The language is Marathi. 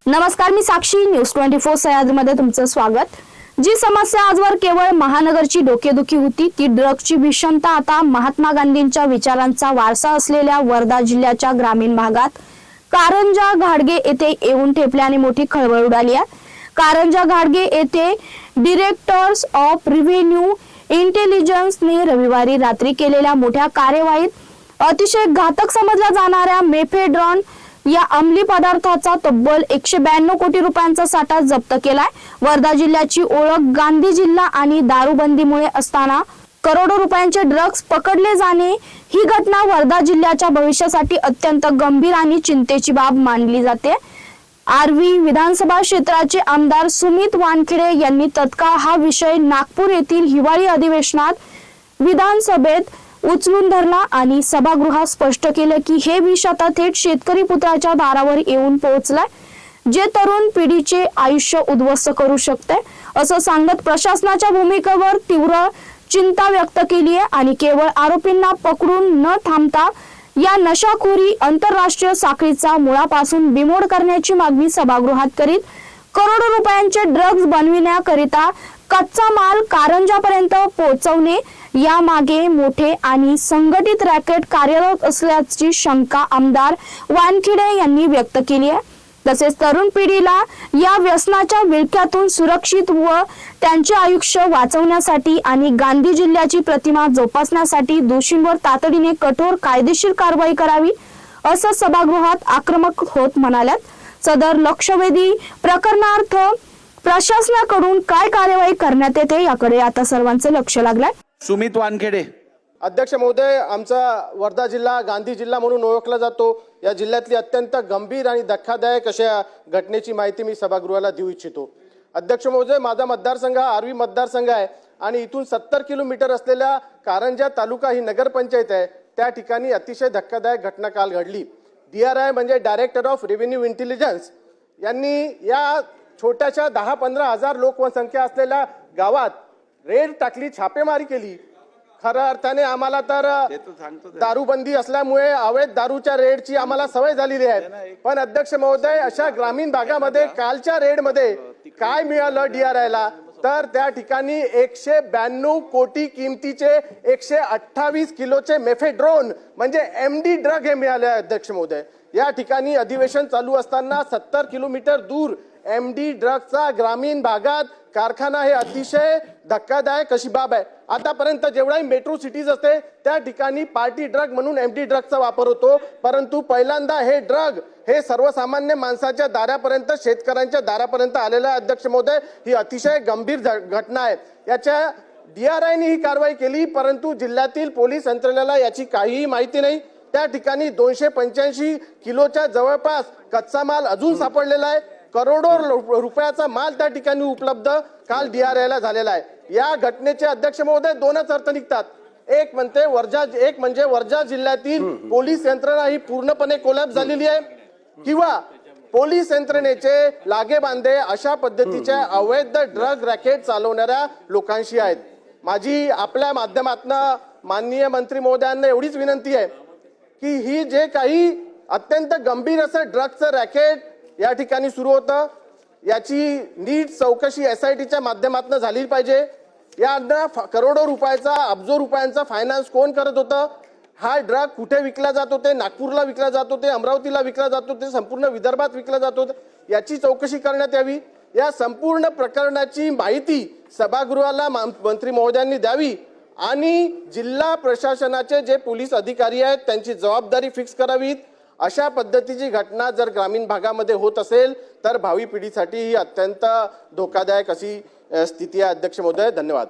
नमस्कार, मी साक्षी न्यूज 24 सह्याद्रीमध्ये तुमचं स्वागत। जी समस्या आजवर केवळ महानगरची डोकेदुखी होती, ती ड्रग्सची भीषणता आता महात्मा गांधींच्या विचारांचा वारसा असलेल्या वर्धा जिल्ह्याच्या ग्रामीण भागात कारंजा घाडगे येथे येऊन ठेपल्याने मोठी खळबळ उडाली आहे। कारंजा घाडगे येथे डायरेक्टर्स ऑफ रेव्हेन्यू इंटेलिजन्सने रविवारी रात्री केलेल्या मोठ्या कार्यवाहीत अतिशय घातक समजल्या जाणाऱ्या मेफेड्रॉन या अंमली पदार्थाचा तब्बल 192 कोटी रुपयांचा साठा जप्त केलाय। वर्धा जिल्ह्याची ओळख गांधी जिल्हा आणि दारूबंदीमुळे असताना करोडो रुपयांचे ड्रग्ज पकडले जाणे ही घटना वर्धा जिल्ह्याच्या भविष्यासाठी अत्यंत गंभीर आणि चिंतेची बाब मानली जाते। आर्वी विधानसभा क्षेत्राचे आमदार सुमित वानखेडे यांनी तत्काळ हा विषय नागपूर येथील हिवाळी अधिवेशनात विधानसभेत उचलून धरला आणि सभागृहात स्पष्ट केले की हे विष आता थेट शेतकरी पुत्राच्या दारावर येऊन पोहोचलाय, जे तरुण पिढीचे आयुष्य उद्ध्वस्त करू शकते, असं सांगत प्रशासनाच्या भूमिकेवर तीव्र चिंता व्यक्त केली आहे आणि केवळ आरोपींना पकडून न थांबता या नशाखोरी आंतरराष्ट्रीय साखळीचा मुळापासून बिमोड करण्याची मागणी सभागृहात करीत करोडो रुपयांचे ड्रग्ज बनविण्याकरिता कच्चा माल कारंजापर्यंत पोहोचवणे यामागे मोठे आणि संघटित रॅकेट कार्यरत असल्याची शंका आमदार वानखेडे यांनी व्यक्त केली आहे। तसेच तरुण पिढीला या व्यसनाच्या विळख्यातून सुरक्षित व त्यांचे आयुष्य वाचवण्यासाठी आणि गांधी जिल्ह्याची प्रतिमा जोपासण्यासाठी दोषींवर तातडीने कठोर कायदेशीर कारवाई करावी, असं सभागृहात आक्रमक होत म्हणाल्यात। सदर लक्षवेधी प्रकरणार्थ प्रशासनाकडून काय कार्यवाही करण्यात येते याकडे आता सर्वांचे लक्ष लागलंय। सुमित वानखेडे। अध्यक्ष महोदय, आमचा वर्धा जिल्हा गांधी जिल्हा म्हणून ओळखला जातो। या जिल्ह्यातली अत्यंत गंभीर आणि धक्कादायक अशा घटनेची माहिती मी सभागृहाला देऊ इच्छितो। अध्यक्ष महोदय, माझा मतदारसंघ आर्वी मतदारसंघ आहे आणि इथून 70 किलोमीटर असलेल्या कारंजा तालुका ही नगरपंचायत आहे। त्या ठिकाणी अतिशय धक्कादायक घटना काल घडली। DRI म्हणजे डायरेक्टर ऑफ रेव्हेन्यू इंटेलिजन्स यांनी या छोट्याशा 10-15 हजार लोकसंख्या असलेल्या गावात रेड टाकली, छापेमारी केली। खऱ्या अर्थाने आम्हाला तर दारूबंदी असल्यामुळे अवैध दारूच्या रेडची आम्हाला सवय झालेली आहे, पण अध्यक्ष महोदय, अशा ग्रामीण भागामध्ये कालच्या रेडमध्ये काय मिळालं DRIला, तर त्या ठिकाणी 192 कोटी किमतीचे 128 किलोचे मेफेड्रोन म्हणजे MD ड्रग हे मिळाले आहे। अध्यक्ष महोदय, या ठिकाणी अधिवेशन चालू असताना 70 किलोमीटर दूर MD ड्रगचा ग्रामीण भागात कारखाना हे अतिशय धक्कादायक अशी बाब आहे। आतापर्यंत जेवढाही मेट्रो सिटीज असते त्या ठिकाणी पार्टी ड्रग म्हणून MD ड्रगचा वापर होतो, परंतु पहिल्यांदा हे ड्रग हे सर्वसामान्य माणसाच्या दारापर्यंत, शेतकऱ्यांच्या दारापर्यंत आलेलं आहे। अध्यक्ष महोदय, ही अतिशय गंभीर घटना आहे। याच्या DRIने ही कारवाई केली, परंतु जिल्ह्यातील पोलीस यंत्रणेला याची काहीही माहिती नाही। त्या ठिकाणी 285 किलोच्या जवळपास कच्चा माल अजून सापडलेला आहे। करोडो रुपयाचा माल त्या ठिकाणी उपलब्ध काल DRIला झालेला आहे। या घटनेचे अध्यक्ष महोदय दोनच अर्थ निघतात। एक म्हणजे वर्धा जिल्ह्यातील पोलीस यंत्रणा ही पूर्णपणे कोलॅप्स झालेली आहे, किंवा पोलीस यंत्रणेचे लागेबांधे अशा पद्धतीच्या अवैध ड्रग रॅकेट चालवणाऱ्या लोकांशी आहेत। माझी आपल्या माध्यमातून माननीय मंत्री महोदयांना एवढीच विनंती आहे की ही जे काही अत्यंत गंभीर असं ड्रगचं रॅकेट या ठिकाणी सुरू होतं, याची नीट चौकशी SITच्या माध्यमातून झाली पाहिजे। यांना करोडो रुपयाचा, अब्जो रुपयांचा फायनान्स कोण करत होतं, हा ड्रग कुठे विकला जात होते, नागपूरला विकला जात होते, अमरावतीला विकला जात होते, संपूर्ण विदर्भात विकला जात होतं, याची चौकशी करण्यात यावी। या संपूर्ण प्रकरणाची माहिती सभागृहाला मंत्री महोदयांनी द्यावी आणि जिल्हा प्रशासनाचे जे पोलीस अधिकारी आहेत त्यांची जबाबदारी फिक्स करावी। अशा पद्धतीची घटना जर ग्रामीण भागामध्ये होत असेल तर भावी पिढीसाठी ही अत्यंत धोकादायक अशी स्थिती आहे। अध्यक्ष महोदय, धन्यवाद।